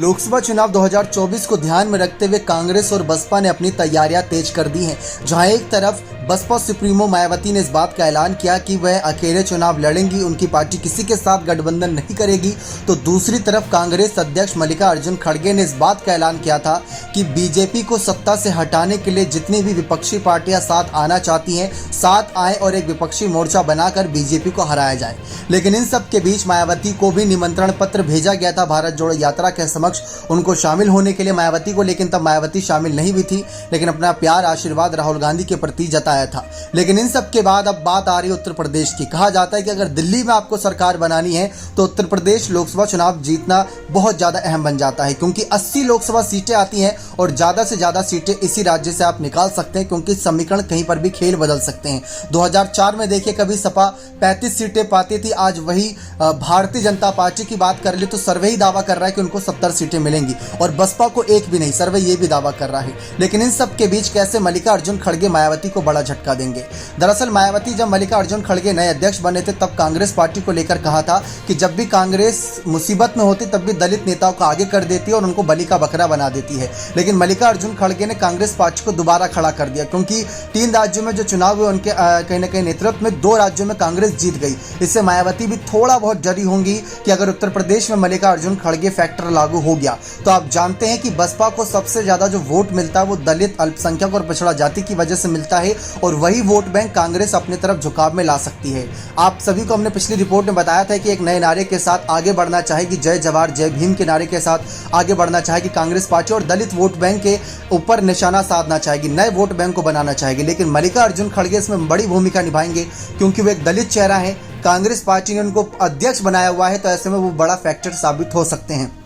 लोकसभा चुनाव 2024 को ध्यान में रखते हुए कांग्रेस और बसपा ने अपनी तैयारियां तेज कर दी हैं। जहां एक तरफ बसपा सुप्रीमो मायावती ने इस बात का ऐलान किया कि वह अकेले चुनाव लड़ेंगी, उनकी पार्टी किसी के साथ गठबंधन नहीं करेगी, तो दूसरी तरफ कांग्रेस अध्यक्ष मल्लिकार्जुन खड़गे ने इस बात का ऐलान किया था कि बीजेपी को सत्ता से हटाने के लिए जितनी भी विपक्षी पार्टियां साथ आना चाहती हैं, साथ आए और एक विपक्षी मोर्चा बनाकर बीजेपी को हराया जाए। लेकिन इन सब के बीच मायावती को भी निमंत्रण पत्र भेजा गया था भारत जोड़ो यात्रा के समक्ष उनको शामिल होने के लिए मायावती को, लेकिन तब मायावती शामिल नहीं भी थी, लेकिन अपना प्यार आशीर्वाद राहुल गांधी के प्रति जताया था। लेकिन इन सब के बाद अब बात आ रही है उत्तर प्रदेश की। कहा जाता है कि अगर दिल्ली में आपको सरकार बनानी है तो उत्तर प्रदेश लोकसभा चुनाव जीतना बहुत ज्यादा अहम बन जाता है, क्योंकि 80 लोकसभा सीटें आती हैं और ज्यादा से ज्यादा सीटें इसी राज्य से आप निकाल सकते हैं, क्योंकि समीकरण कहीं पर भी खेल बदल सकते हैं। 2004 में देखिए कभी सपा 35 सीटें पाती थी, आज वही भारतीय जनता पार्टी की बात कर ले तो सर्वे ही दावा कर रहा है कि उनको 70 सीटें मिलेंगी और बसपा को एक भी नहीं, सर्वे ये भी दावा कर रहा है। लेकिन इन सब के बीच कैसे मल्लिकार्जुन खड़गे मायावती को बड़ा झटका देंगे। दरअसल मायावती जब मल्लिकार्जुन खड़गे नए अध्यक्ष बने थे तब कांग्रेस पार्टी को लेकर कहा था कि जब भी कांग्रेस मुसीबत में होती तब भी दलित नेताओं को आगे कर देती है और उनको बलि का बकरा बना देती है। लेकिन मल्लिकार्जुन खड़गे ने कांग्रेस पार्टी को दोबारा खड़ा कर दिया, क्योंकि 3 राज्यों में जो चुनाव हुए उनके कहीं ना कहीं नेतृत्व में 2 राज्यों में कांग्रेस जीत गई। इससे मायावती भी थोड़ा बहुत डरी होंगी कि अगर उत्तर प्रदेश में मल्लिकार्जुन खड़गे फैक्टर लागू हो गया तो आप जानते हैं कि बसपा को सबसे ज्यादा जो वोट मिलता है वो दलित, अल्पसंख्यक और पिछड़ा जाति की वजह से मिलता है और वही वोट बैंक कांग्रेस अपनी तरफ झुकाव में ला सकती है। आप सभी को हमने पिछली रिपोर्ट में बताया था कि एक नए नारे के साथ आगे बढ़ना चाहेगी, जय जवाहर जय भीम के नारे के साथ आगे बढ़ना चाहेगी कांग्रेस पार्टी और दलित वोट बैंक के ऊपर निशाना साधना चाहेगी, नए वोट बैंक को बनाना चाहेगी। लेकिन मल्लिकार्जुन खड़गे इसमें बड़ी भूमिका निभाएंगे, क्योंकि वो एक दलित चेहरा है, कांग्रेस पार्टी ने उनको अध्यक्ष बनाया हुआ है, तो ऐसे में वो बड़ा फैक्टर साबित हो सकते हैं।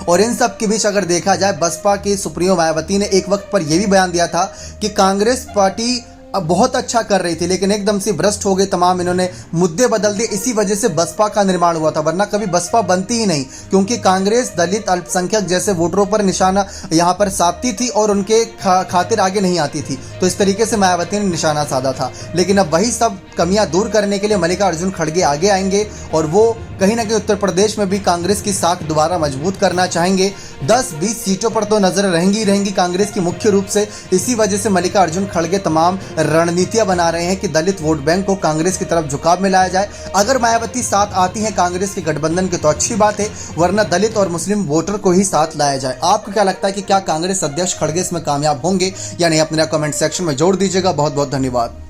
और इन सब के बीच अगर देखा जाए बसपा की सुप्रीमो मायावती ने एक वक्त पर यह भी बयान दिया था कि कांग्रेस पार्टी अब बहुत अच्छा कर रही थी लेकिन एकदम से भ्रष्ट हो गई, तमाम इन्होंने मुद्दे बदल दिए, इसी वजह से बसपा का निर्माण हुआ था, वरना कभी बसपा बनती ही नहीं, क्योंकि कांग्रेस दलित, अल्पसंख्यक जैसे वोटरों पर निशाना यहां पर साधती थी और उनके खातिर आगे नहीं आती थी। तो इस तरीके से मायावती ने निशाना साधा था। लेकिन अब वही सब कमियां दूर करने के लिए मल्लिकार्जुन खड़गे आगे आएंगे और वो कहीं ना कहीं उत्तर प्रदेश में भी कांग्रेस की साख दोबारा मजबूत करना चाहेंगे। 10-20 सीटों पर तो नजर रहेंगी कांग्रेस की मुख्य रूप से। इसी वजह से मल्लिकार्जुन खड़गे तमाम रणनीतियां बना रहे हैं कि दलित वोट बैंक को कांग्रेस की तरफ झुकाव में लाया जाए। अगर मायावती साथ आती हैं कांग्रेस के गठबंधन के तो अच्छी बात है, वरना दलित और मुस्लिम वोटर को ही साथ लाया जाए। आपको क्या लगता है कि क्या कांग्रेस अध्यक्ष खड़गे इसमें कामयाब होंगे या नहीं? अपने कमेंट सेक्शन में जोड़ दीजिएगा। बहुत बहुत धन्यवाद।